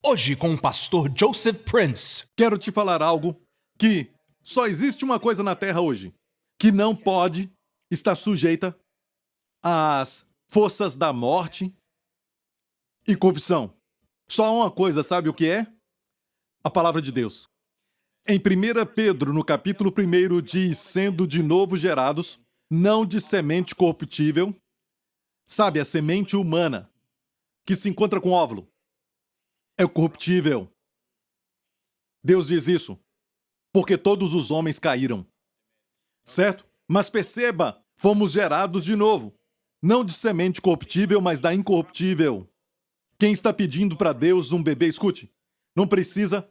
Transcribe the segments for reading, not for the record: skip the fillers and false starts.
Hoje com o pastor Joseph Prince. Quero te falar algo que só existe uma coisa na Terra hoje que não pode estar sujeita às forças da morte e corrupção. Só uma coisa, sabe o que é? A palavra de Deus. Em 1 Pedro, no capítulo 1, diz: sendo de novo gerados, não de semente corruptível, sabe, a semente humana, que se encontra com óvulo, é corruptível. Deus diz isso, porque todos os homens caíram. Certo? Mas perceba, fomos gerados de novo, não de semente corruptível, mas da incorruptível. Quem está pedindo para Deus um bebê, escute, não precisa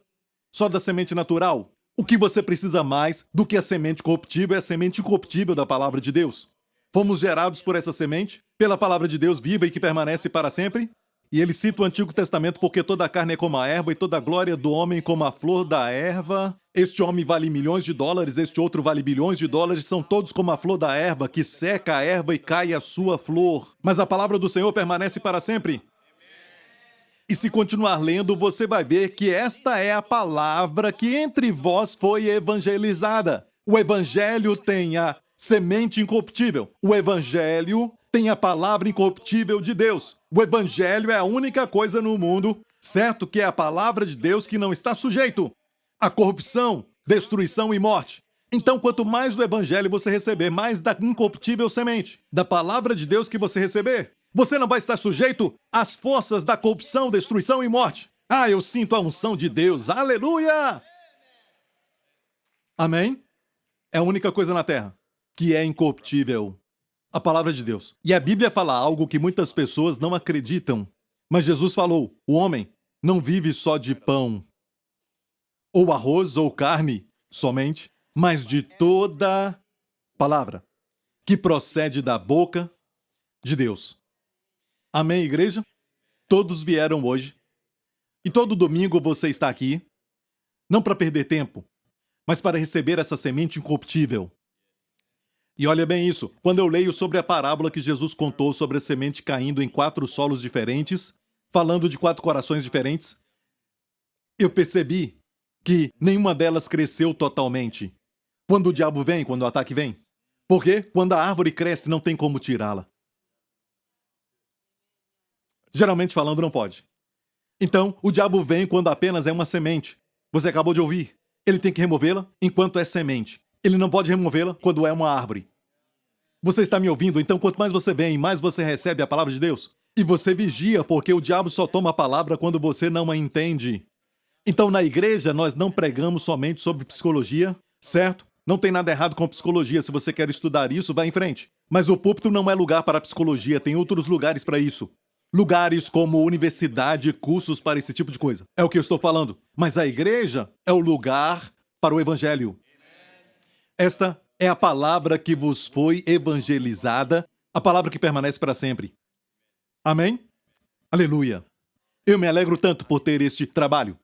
só da semente natural. O que você precisa mais do que a semente corruptível é a semente incorruptível da palavra de Deus. Fomos gerados por essa semente, pela palavra de Deus viva e que permanece para sempre. E ele cita o Antigo Testamento: porque toda a carne é como a erva e toda a glória do homem como a flor da erva. Este homem vale milhões de dólares, este outro vale bilhões de dólares, são todos como a flor da erva, que seca a erva e cai a sua flor. Mas a palavra do Senhor permanece para sempre. E se continuar lendo, você vai ver que esta é a palavra que entre vós foi evangelizada. O evangelho tem a semente incorruptível. O evangelho tem a palavra incorruptível de Deus. O evangelho é a única coisa no mundo, certo, que é a palavra de Deus que não está sujeito à corrupção, destruição e morte. Então, quanto mais do evangelho você receber, mais da incorruptível semente, da palavra de Deus que você receber, você não vai estar sujeito às forças da corrupção, destruição e morte. Ah, eu sinto a unção de Deus. Aleluia! Amém? É a única coisa na terra que é incorruptível. A palavra de Deus. E a Bíblia fala algo que muitas pessoas não acreditam. Mas Jesus falou: o homem não vive só de pão, ou arroz, ou carne somente, mas de toda palavra que procede da boca de Deus. Amém, igreja? Todos vieram hoje. E todo domingo você está aqui, não para perder tempo, mas para receber essa semente incorruptível. E olha bem isso, quando eu leio sobre a parábola que Jesus contou sobre a semente caindo em 4 solos diferentes, falando de 4 corações diferentes, eu percebi que nenhuma delas cresceu totalmente. Quando o diabo vem, quando o ataque vem. Porque quando a árvore cresce, não tem como tirá-la. Geralmente falando, não pode. Então, o diabo vem quando apenas é uma semente. Você acabou de ouvir. Ele tem que removê-la enquanto é semente. Ele não pode removê-la quando é uma árvore. Você está me ouvindo? Então, quanto mais você vem, mais você recebe a palavra de Deus. E você vigia, porque o diabo só toma a palavra quando você não a entende. Então, na igreja, nós não pregamos somente sobre psicologia, certo? Não tem nada errado com psicologia. Se você quer estudar isso, vá em frente. Mas o púlpito não é lugar para psicologia, tem outros lugares para isso. Lugares como universidade, cursos para esse tipo de coisa. É o que eu estou falando. Mas a igreja é o lugar para o evangelho. Esta é a palavra que vos foi evangelizada, a palavra que permanece para sempre. Amém? Aleluia. Eu me alegro tanto por ter este trabalho.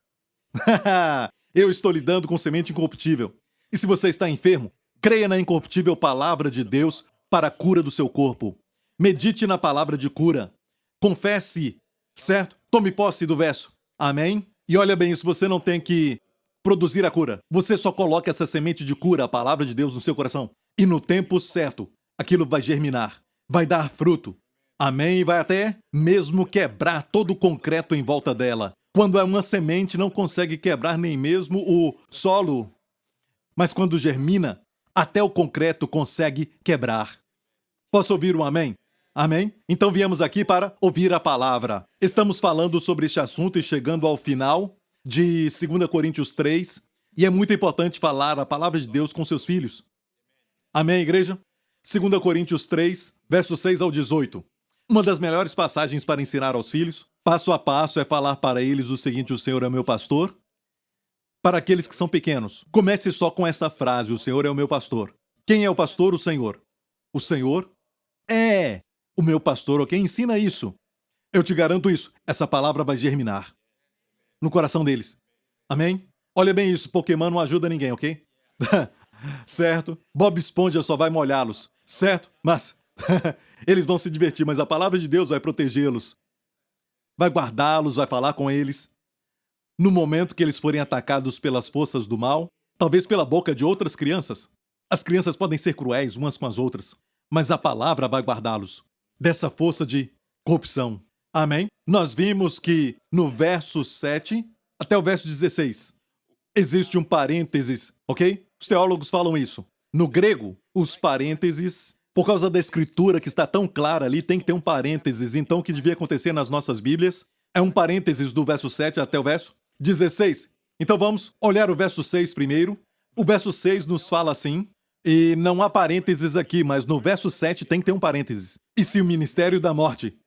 Eu estou lidando com semente incorruptível. E se você está enfermo, creia na incorruptível palavra de Deus para a cura do seu corpo. Medite na palavra de cura. Confesse, certo? Tome posse do verso. Amém? E olha bem, isso você não tem que produzir a cura. Você só coloca essa semente de cura, a palavra de Deus, no seu coração. E no tempo certo, aquilo vai germinar. Vai dar fruto. Amém? E vai até mesmo quebrar todo o concreto em volta dela. Quando é uma semente, não consegue quebrar nem mesmo o solo. Mas quando germina, até o concreto consegue quebrar. Posso ouvir um amém? Amém? Então viemos aqui para ouvir a palavra. Estamos falando sobre este assunto e chegando ao final de 2 Coríntios 3. E é muito importante falar a palavra de Deus com seus filhos. Amém, igreja? 2 Coríntios 3, versos 6 ao 18. Uma das melhores passagens para ensinar aos filhos, passo a passo, é falar para eles o seguinte: o Senhor é o meu pastor. Para aqueles que são pequenos, comece só com essa frase: o Senhor é o meu pastor. Quem é o pastor? O Senhor. O Senhor é o meu pastor, ok? Ensina isso. Eu te garanto isso. Essa palavra vai germinar no coração deles. Amém? Olha bem isso, Pokémon não ajuda ninguém, ok? Certo? Bob Esponja só vai molhá-los. Certo? Mas eles vão se divertir, mas a palavra de Deus vai protegê-los. Vai guardá-los, vai falar com eles. no momento que eles forem atacados pelas forças do mal, talvez pela boca de outras crianças. As crianças podem ser cruéis umas com as outras, mas a palavra vai guardá-los dessa força de corrupção. Amém? Nós vimos que no verso 7 até o verso 16 existe um parênteses, ok? Os teólogos falam isso. No grego, os parênteses, por causa da escritura que está tão clara ali, tem que ter um parênteses. Então, o que devia acontecer nas nossas Bíblias é um parênteses do verso 7 até o verso 16. Então, vamos olhar o verso 6 primeiro. O verso 6 nos fala assim, e não há parênteses aqui, mas no verso 7 tem que ter um parênteses. E se o ministério da morte?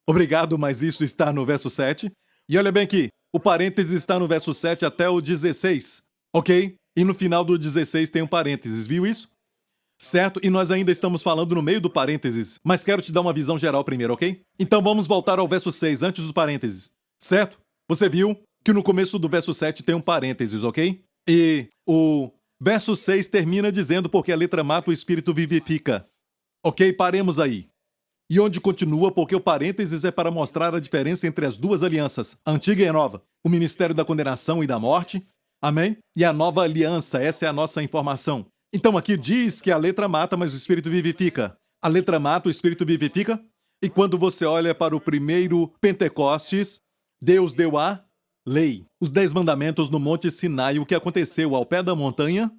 Obrigado, mas isso está no verso 7. E olha bem aqui, o parênteses está no verso 7 até o 16, ok? E no final do 16 tem um parênteses, viu isso? Certo? E nós ainda estamos falando no meio do parênteses, mas quero te dar uma visão geral primeiro, ok? Então vamos voltar ao verso 6, antes do parênteses, certo? Você viu que no começo do verso 7 tem um parênteses, ok? E o verso 6 termina dizendo porque a letra mata, o espírito vivifica. Ok? Paremos aí. E onde continua, porque o parênteses é para mostrar a diferença entre as duas alianças, a antiga e a nova, o ministério da condenação e da morte, amém? E a nova aliança, essa é a nossa informação. Então aqui diz que a letra mata, mas o espírito vivifica. A letra mata, o espírito vivifica. E quando você olha para o primeiro Pentecostes, Deus deu a lei, os 10 mandamentos no Monte Sinai. O que aconteceu ao pé da montanha,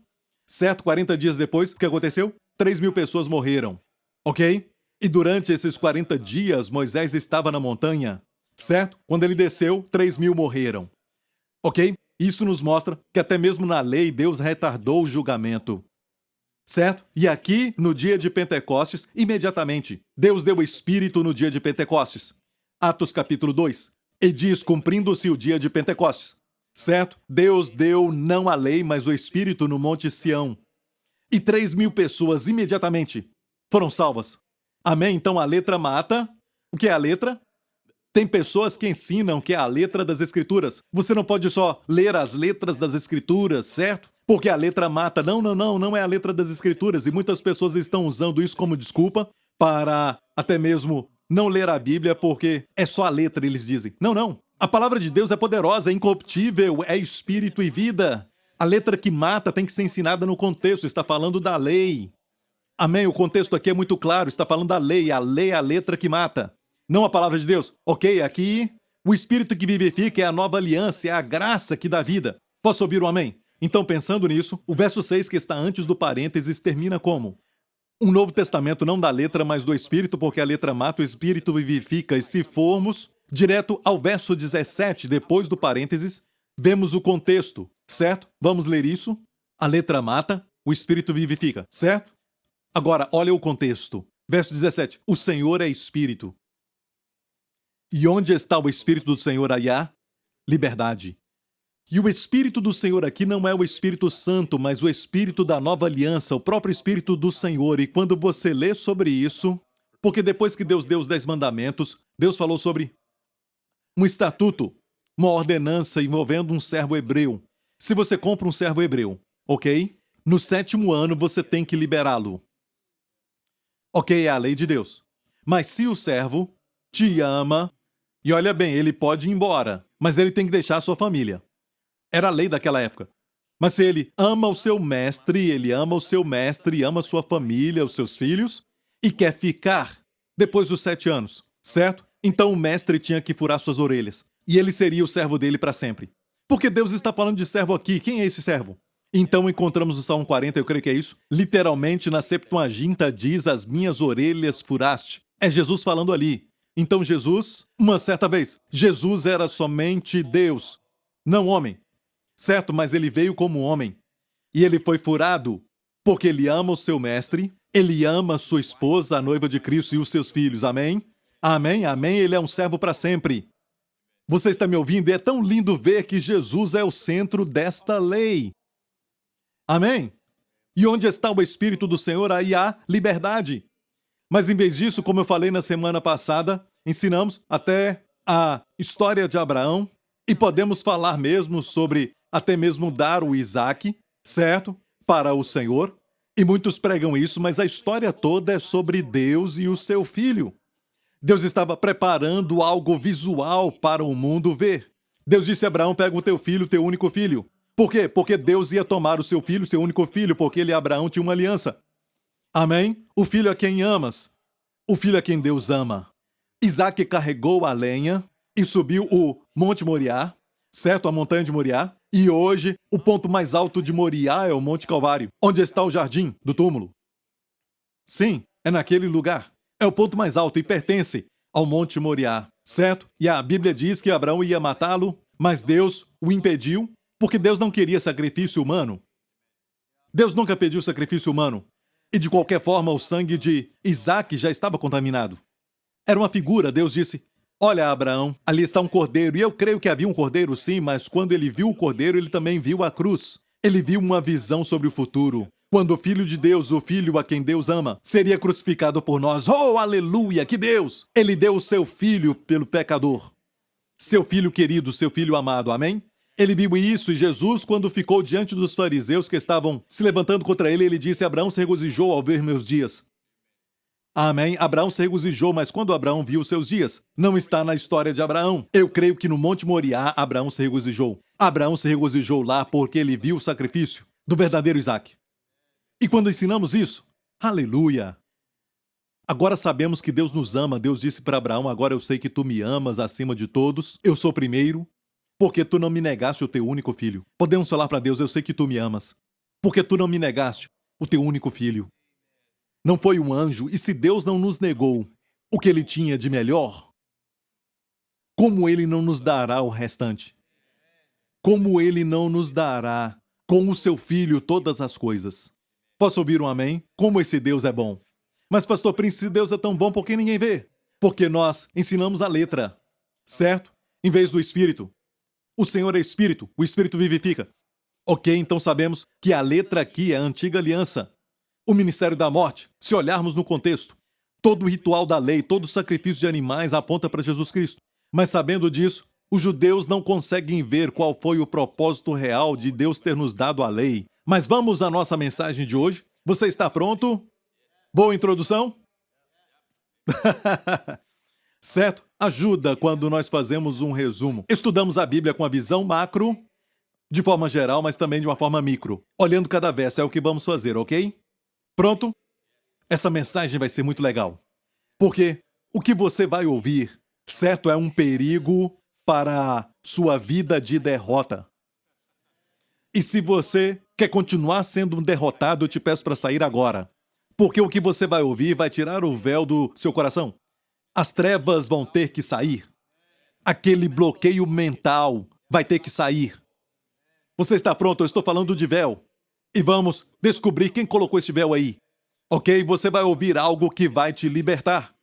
certo? 40 dias depois, o que aconteceu? 3.000 pessoas morreram, ok? E durante esses 40 dias, Moisés estava na montanha, certo? Quando ele desceu, 3.000 morreram, ok? Isso nos mostra que até mesmo na lei, Deus retardou o julgamento, certo? E aqui, no dia de Pentecostes, imediatamente, Deus deu o Espírito no dia de Pentecostes. Atos capítulo 2. E diz, cumprindo-se o dia de Pentecostes, certo? Deus deu não a lei, mas o Espírito no Monte Sião. E 3.000 pessoas imediatamente foram salvas. Amém? Então a letra mata. O que é a letra? Tem pessoas que ensinam que é a letra das Escrituras. Você não pode só ler as letras das Escrituras, certo? Porque a letra mata. Não é a letra das Escrituras. E muitas pessoas estão usando isso como desculpa para até mesmo não ler a Bíblia porque é só a letra, eles dizem. Não. A palavra de Deus é poderosa, é incorruptível, é espírito e vida. A letra que mata tem que ser ensinada no contexto. Está falando da lei. Amém? O contexto aqui é muito claro, está falando da lei. A lei é a letra que mata, não a palavra de Deus. Ok, aqui, o Espírito que vivifica é a nova aliança, é a graça que dá vida. Posso ouvir um amém? Então, pensando nisso, o verso 6, que está antes do parênteses, termina como? Um Novo Testamento não da letra, mas do Espírito, porque a letra mata, o Espírito vivifica. E se formos direto ao verso 17, depois do parênteses, vemos o contexto, certo? Vamos ler isso. A letra mata, o Espírito vivifica, certo? Agora, olha o contexto. Verso 17. O Senhor é Espírito. E onde está o Espírito do Senhor? Aí há liberdade. E o Espírito do Senhor aqui não é o Espírito Santo, mas o Espírito da nova aliança, o próprio Espírito do Senhor. E quando você lê sobre isso, porque depois que Deus deu os 10 mandamentos, Deus falou sobre um estatuto, uma ordenança envolvendo um servo hebreu. Se você compra um servo hebreu, ok? No 7º ano você tem que liberá-lo. Ok, é a lei de Deus. Mas se o servo te ama, e olha bem, ele pode ir embora, mas ele tem que deixar a sua família. Era a lei daquela época. Mas se ele ama o seu mestre, ama a sua família, os seus filhos, e quer ficar depois dos 7 anos, certo? Então o mestre tinha que furar suas orelhas, e ele seria o servo dele para sempre. Porque Deus está falando de servo aqui. Quem é esse servo? Então encontramos no Salmo 40, eu creio que é isso. Literalmente na Septuaginta diz, as minhas orelhas furaste. É Jesus falando ali. Então Jesus, uma certa vez, Jesus era somente Deus, não homem. Certo, mas ele veio como homem. E ele foi furado porque ele ama o seu mestre, ele ama a sua esposa, a noiva de Cristo e os seus filhos. Amém? Amém, amém. Ele é um servo para sempre. Você está me ouvindo? E é tão lindo ver que Jesus é o centro desta lei. Amém? E onde está o Espírito do Senhor, aí há liberdade. Mas em vez disso, como eu falei na semana passada, ensinamos até a história de Abraão e podemos falar mesmo sobre até mesmo dar o Isaac, certo? Para o Senhor. E muitos pregam isso, mas a história toda é sobre Deus e o seu filho. Deus estava preparando algo visual para o mundo ver. Deus disse a Abraão, pega o teu filho, teu único filho. Por quê? Porque Deus ia tomar o seu filho, seu único filho, porque ele e Abraão tinham uma aliança. Amém? O filho a quem amas. O filho a quem Deus ama. Isaac carregou a lenha e subiu o Monte Moriá, certo? A montanha de Moriá. E hoje, o ponto mais alto de Moriá é o Monte Calvário, onde está o jardim do túmulo. Sim, é naquele lugar. É o ponto mais alto e pertence ao Monte Moriá, certo? E a Bíblia diz que Abraão ia matá-lo, mas Deus o impediu, porque Deus não queria sacrifício humano. Deus nunca pediu sacrifício humano. E de qualquer forma, o sangue de Isaac já estava contaminado. Era uma figura, Deus disse, olha, Abraão, ali está um cordeiro. E eu creio que havia um cordeiro sim, mas quando ele viu o cordeiro, ele também viu a cruz. Ele viu uma visão sobre o futuro. Quando o Filho de Deus, o Filho a quem Deus ama, seria crucificado por nós. Oh, aleluia, que Deus! Ele deu o seu Filho pelo pecador. Seu Filho querido, seu Filho amado, amém? Ele viu isso e Jesus, quando ficou diante dos fariseus que estavam se levantando contra ele, ele disse, Abraão se regozijou ao ver meus dias. Amém? Abraão se regozijou, mas quando Abraão viu seus dias, não está na história de Abraão. Eu creio que no Monte Moriá, Abraão se regozijou. Abraão se regozijou lá porque ele viu o sacrifício do verdadeiro Isaac. E quando ensinamos isso, aleluia! Agora sabemos que Deus nos ama. Deus disse para Abraão, agora eu sei que tu me amas acima de todos. Eu sou primeiro, porque tu não me negaste o teu único filho. Podemos falar para Deus, eu sei que tu me amas, porque tu não me negaste o teu único filho. Não foi um anjo, e se Deus não nos negou o que ele tinha de melhor, como ele não nos dará o restante? Como ele não nos dará com o seu filho todas as coisas? Posso ouvir um amém? Como esse Deus é bom. Mas, pastor Prince, se Deus é tão bom, por que ninguém vê? Porque nós ensinamos a letra, certo? Em vez do Espírito. O Senhor é Espírito, o Espírito vivifica. Ok, então sabemos que a letra aqui é a antiga aliança. O ministério da morte, se olharmos no contexto, todo o ritual da lei, todo o sacrifício de animais aponta para Jesus Cristo. Mas sabendo disso, os judeus não conseguem ver qual foi o propósito real de Deus ter nos dado a lei. Mas vamos à nossa mensagem de hoje. Você está pronto? Boa introdução? Certo? Ajuda quando nós fazemos um resumo. Estudamos a Bíblia com a visão macro, de forma geral, mas também de uma forma micro. Olhando cada verso, é o que vamos fazer, ok? Pronto? Essa mensagem vai ser muito legal. Porque o que você vai ouvir, certo, é um perigo para a sua vida de derrota. E se você quer continuar sendo um derrotado, eu te peço para sair agora. Porque o que você vai ouvir vai tirar o véu do seu coração. As trevas vão ter que sair. Aquele bloqueio mental vai ter que sair. Você está pronto? Eu estou falando de véu. E vamos descobrir quem colocou esse véu aí. Ok? Você vai ouvir algo que vai te libertar.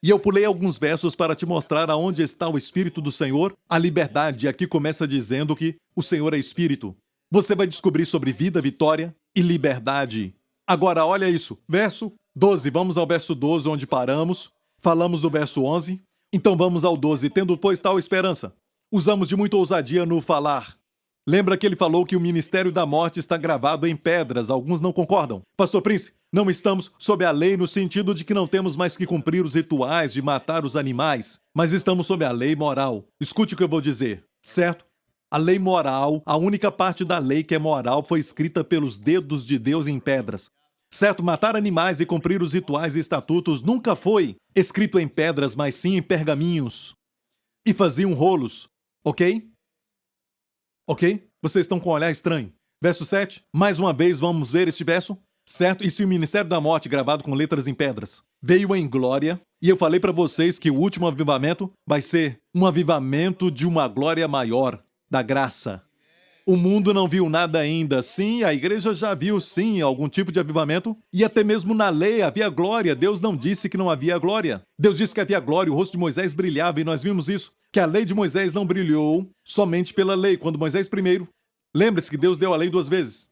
E eu pulei alguns versos para te mostrar aonde está o Espírito do Senhor. A liberdade aqui começa dizendo que o Senhor é Espírito. Você vai descobrir sobre vida, vitória e liberdade. Agora, olha isso. Verso 12. Vamos ao verso 12, onde paramos. Falamos do verso 11. Então vamos ao 12. Tendo, pois, tal esperança. Usamos de muita ousadia no falar. Lembra que ele falou que o ministério da morte está gravado em pedras. Alguns não concordam. Pastor Prince, não estamos sob a lei no sentido de que não temos mais que cumprir os rituais de matar os animais, mas estamos sob a lei moral. Escute o que eu vou dizer, certo? A lei moral, a única parte da lei que é moral, foi escrita pelos dedos de Deus em pedras. Certo? Matar animais e cumprir os rituais e estatutos nunca foi escrito em pedras, mas sim em pergaminhos. E faziam rolos, ok? Ok? Vocês estão com um olhar estranho. Verso 7. Mais uma vez vamos ver este verso. Certo? E se o ministério da morte, gravado com letras em pedras, veio em glória, e eu falei para vocês que o último avivamento vai ser um avivamento de uma glória maior, da graça. O mundo não viu nada ainda. Sim, a igreja já viu, sim, algum tipo de avivamento. E até mesmo na lei havia glória. Deus não disse que não havia glória. Deus disse que havia glória. O rosto de Moisés brilhava e nós vimos isso. Que a lei de Moisés não brilhou somente pela lei. Quando Moisés primeiro... Lembre-se que Deus deu a lei 2 vezes.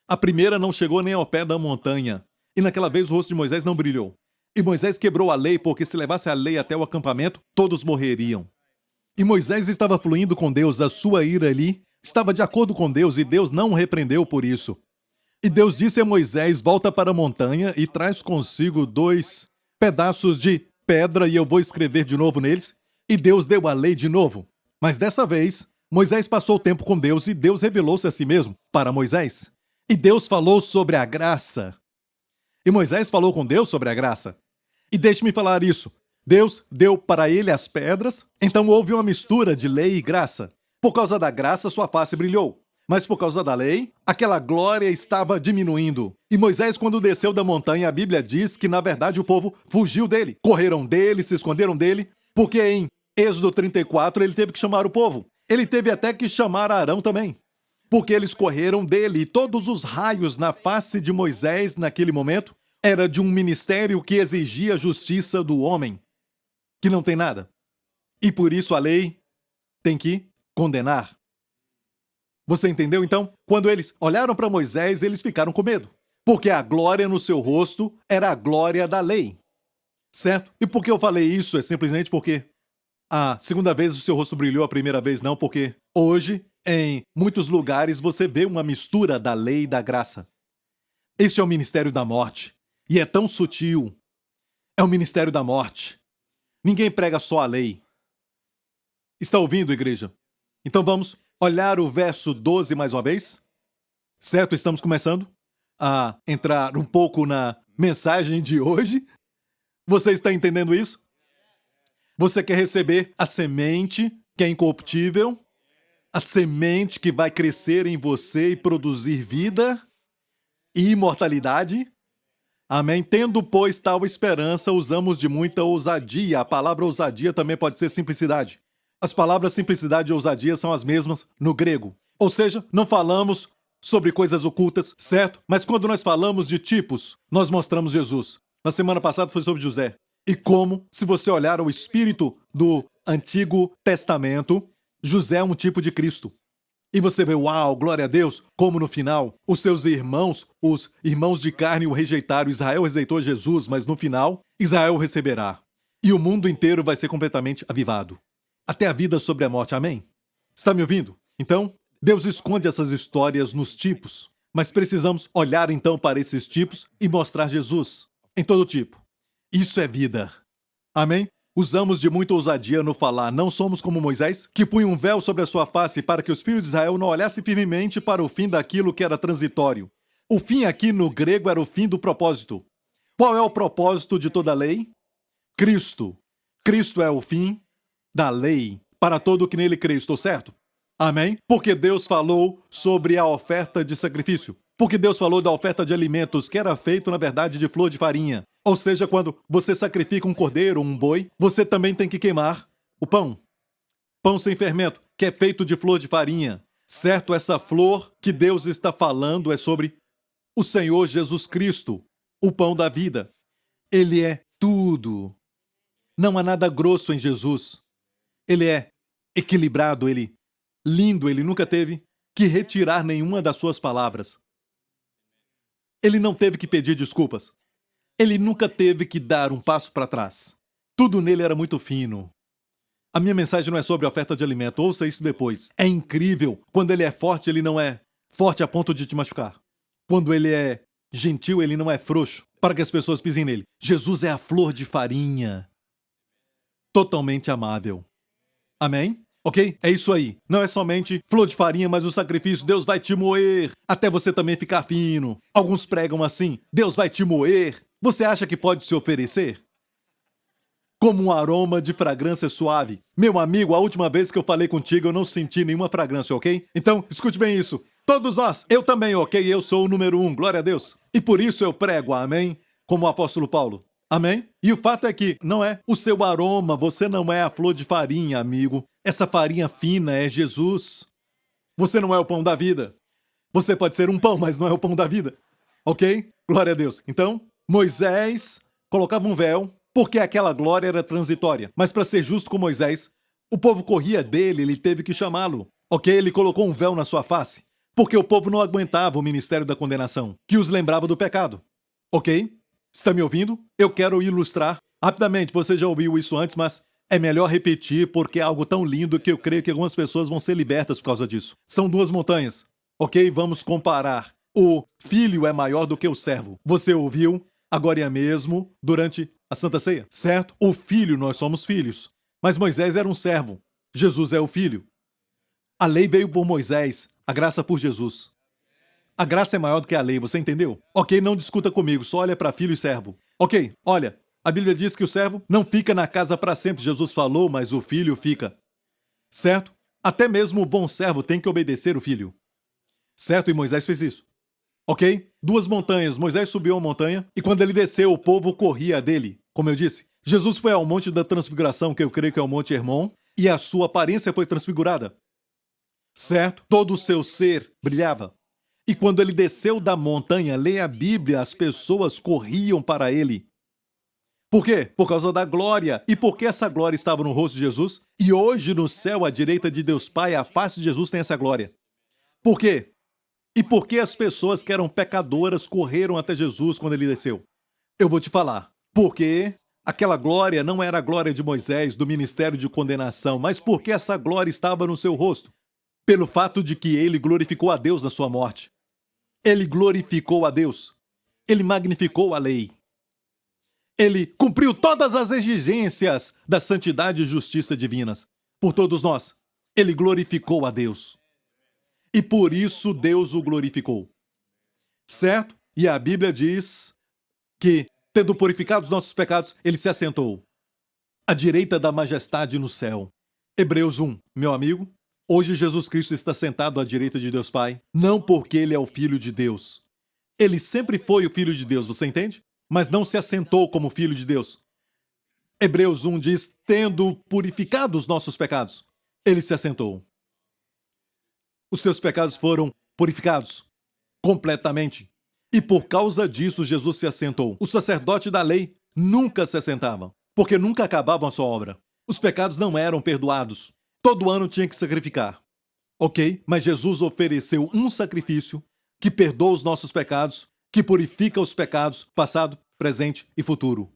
A primeira não chegou nem ao pé da montanha. E naquela vez o rosto de Moisés não brilhou. E Moisés quebrou a lei porque se levasse a lei até o acampamento, todos morreriam. E Moisés estava fluindo com Deus, a sua ira ali estava de acordo com Deus e Deus não o repreendeu por isso. E Deus disse a Moisés, volta para a montanha e traz consigo 2 pedaços de pedra e eu vou escrever de novo neles. E Deus deu a lei de novo. Mas dessa vez, Moisés passou o tempo com Deus e Deus revelou-se a si mesmo para Moisés. E Deus falou sobre a graça. E Moisés falou com Deus sobre a graça. E deixe-me falar isso. Deus deu para ele as pedras, então houve uma mistura de lei e graça. Por causa da graça, sua face brilhou. Mas por causa da lei, aquela glória estava diminuindo. E Moisés, quando desceu da montanha, a Bíblia diz que, na verdade, o povo fugiu dele. Correram dele, se esconderam dele, porque em Êxodo 34 ele teve que chamar o povo. Ele teve até que chamar Arão também. Porque eles correram dele, e todos os raios na face de Moisés naquele momento era de um ministério que exigia a justiça do homem, que não tem nada. E por isso a lei tem que condenar. Você entendeu, então? Quando eles olharam para Moisés, eles ficaram com medo. Porque a glória no seu rosto era a glória da lei. Certo? E por que eu falei isso? É simplesmente porque a segunda vez o seu rosto brilhou, a primeira vez não, porque hoje, em muitos lugares, você vê uma mistura da lei e da graça. Este é o ministério da morte. E é tão sutil. É o ministério da morte. Ninguém prega só a lei. Está ouvindo, igreja? Então vamos olhar o verso 12 mais uma vez. Certo? Estamos começando a entrar um pouco na mensagem de hoje. Você está entendendo isso? Você quer receber a semente que é incorruptível? A semente que vai crescer em você e produzir vida e imortalidade? Amém? Tendo, pois, tal esperança, usamos de muita ousadia. A palavra ousadia também pode ser simplicidade. As palavras simplicidade e ousadia são as mesmas no grego. Ou seja, não falamos sobre coisas ocultas, certo? Mas quando nós falamos de tipos, nós mostramos Jesus. Na semana passada foi sobre José. E como, se você olhar o espírito do Antigo Testamento, José é um tipo de Cristo. E você vê, uau, glória a Deus, como no final, os seus irmãos, os irmãos de carne o rejeitaram. Israel rejeitou Jesus, mas no final, Israel o receberá. E o mundo inteiro vai ser completamente avivado. Até a vida sobre a morte, amém? Está me ouvindo? Então, Deus esconde essas histórias nos tipos, mas precisamos olhar então para esses tipos e mostrar Jesus em todo tipo. Isso é vida. Amém? Usamos de muita ousadia no falar. Não somos como Moisés, que punha um véu sobre a sua face para que os filhos de Israel não olhassem firmemente para o fim daquilo que era transitório. O fim aqui no grego era o fim do propósito. Qual é o propósito de toda a lei? Cristo. Cristo é o fim da lei para todo o que nele crê. Estou certo? Amém? Porque Deus falou sobre a oferta de sacrifício. Porque Deus falou da oferta de alimentos, que era feito, na verdade, de flor de farinha. Ou seja, quando você sacrifica um cordeiro ou um boi, você também tem que queimar o pão. Pão sem fermento, que é feito de flor de farinha. Certo? Essa flor que Deus está falando é sobre o Senhor Jesus Cristo, o pão da vida. Ele é tudo. Não há nada grosso em Jesus. Ele é equilibrado, ele lindo, ele nunca teve que retirar nenhuma das suas palavras. Ele não teve que pedir desculpas. Ele nunca teve que dar um passo para trás. Tudo nele era muito fino. A minha mensagem não é sobre a oferta de alimento, ouça isso depois. É incrível. Quando ele é forte, ele não é forte a ponto de te machucar. Quando ele é gentil, ele não é frouxo, para que as pessoas pisem nele. Jesus é a flor de farinha. Totalmente amável. Amém? Ok? É isso aí. Não é somente flor de farinha, mas o sacrifício. Deus vai te moer até você também ficar fino. Alguns pregam assim: Deus vai te moer. Você acha que pode se oferecer? Como um aroma de fragrância suave. Meu amigo, a última vez que eu falei contigo, eu não senti nenhuma fragrância, ok? Então, escute bem isso. Todos nós, eu também, ok? Eu sou o número 1, glória a Deus. E por isso eu prego, amém? Como o apóstolo Paulo. Amém? E o fato é que não é o seu aroma, você não é a flor de farinha, amigo. Essa farinha fina é Jesus. Você não é o pão da vida. Você pode ser um pão, mas não é o pão da vida. Ok? Glória a Deus. Então, Moisés colocava um véu porque aquela glória era transitória. Mas para ser justo com Moisés, o povo corria dele, ele teve que chamá-lo. Ok? Ele colocou um véu na sua face porque o povo não aguentava o ministério da condenação, que os lembrava do pecado. Ok? Está me ouvindo? Eu quero ilustrar rapidamente. Você já ouviu isso antes, mas é melhor repetir porque é algo tão lindo que eu creio que algumas pessoas vão ser libertas por causa disso. São duas montanhas. Ok? Vamos comparar. O filho é maior do que o servo. Você ouviu agora mesmo durante a Santa Ceia, certo? O filho, nós somos filhos. Mas Moisés era um servo. Jesus é o filho. A lei veio por Moisés, a graça por Jesus. A graça é maior do que a lei, você entendeu? Ok, não discuta comigo, só olha para filho e servo. Ok, olha, a Bíblia diz que o servo não fica na casa para sempre, Jesus falou, mas o filho fica. Certo? Até mesmo o bom servo tem que obedecer o filho. Certo? E Moisés fez isso. Ok? 2 montanhas. Moisés subiu a montanha e quando ele desceu, o povo corria dele. Como eu disse, Jesus foi ao Monte da Transfiguração, que eu creio que é o Monte Hermon, e a sua aparência foi transfigurada. Certo? Todo o seu ser brilhava. E quando ele desceu da montanha, lê a Bíblia, as pessoas corriam para ele. Por quê? Por causa da glória. E porque essa glória estava no rosto de Jesus? E hoje no céu, à direita de Deus Pai, a face de Jesus tem essa glória. Por quê? E por que as pessoas que eram pecadoras correram até Jesus quando ele desceu? Eu vou te falar. Porque aquela glória não era a glória de Moisés, do ministério de condenação, mas porque essa glória estava no seu rosto. Pelo fato de que ele glorificou a Deus na sua morte. Ele glorificou a Deus. Ele magnificou a lei. Ele cumpriu todas as exigências da santidade e justiça divinas. Por todos nós. Ele glorificou a Deus. E por isso Deus o glorificou. Certo? E a Bíblia diz que, tendo purificado os nossos pecados, ele se assentou à direita da majestade no céu. Hebreus 1, meu amigo. Hoje Jesus Cristo está sentado à direita de Deus Pai, não porque ele é o Filho de Deus. Ele sempre foi o Filho de Deus, você entende? Mas não se assentou como Filho de Deus. Hebreus 1 diz, tendo purificado os nossos pecados, ele se assentou. Os seus pecados foram purificados completamente. E por causa disso Jesus se assentou. O sacerdote da lei nunca se assentava, porque nunca acabavam a sua obra. Os pecados não eram perdoados. Todo ano tinha que sacrificar. Ok? Mas Jesus ofereceu um sacrifício que perdoa os nossos pecados, que purifica os pecados, passado, presente e futuro.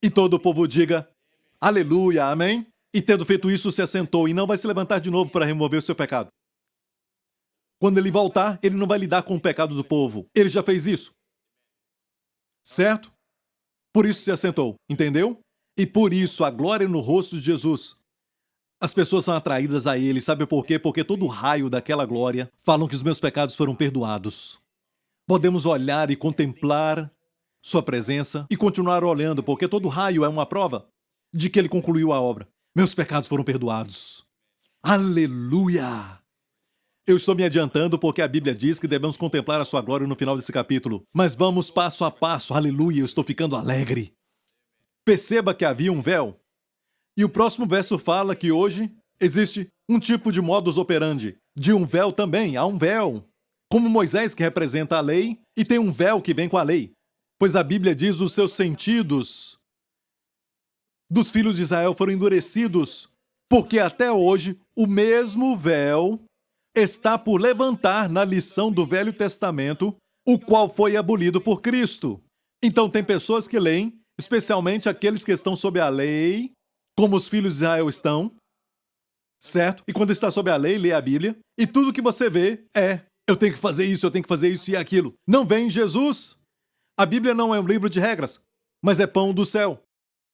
E todo o povo diga, aleluia, amém? E tendo feito isso, se assentou e não vai se levantar de novo para remover o seu pecado. Quando ele voltar, ele não vai lidar com o pecado do povo. Ele já fez isso. Certo? Por isso se assentou, entendeu? E por isso a glória no rosto de Jesus. As pessoas são atraídas a ele, sabe por quê? Porque todo o raio daquela glória falam que os meus pecados foram perdoados. Podemos olhar e contemplar sua presença e continuar olhando, porque todo raio é uma prova de que ele concluiu a obra. Meus pecados foram perdoados. Aleluia! Eu estou me adiantando porque a Bíblia diz que devemos contemplar a sua glória no final desse capítulo. Mas vamos passo a passo. Aleluia, eu estou ficando alegre. Perceba que havia um véu. E o próximo verso fala que hoje existe um tipo de modus operandi. De um véu também, há um véu. Como Moisés, que representa a lei, e tem um véu que vem com a lei. Pois a Bíblia diz os seus sentidos dos filhos de Israel foram endurecidos, porque até hoje o mesmo véu está por levantar na lição do Velho Testamento, o qual foi abolido por Cristo. Então tem pessoas que leem, especialmente aqueles que estão sob a lei, como os filhos de Israel estão, certo? E quando está sob a lei, lê a Bíblia, e tudo que você vê é, eu tenho que fazer isso e aquilo. Não vem Jesus. A Bíblia não é um livro de regras, mas é pão do céu.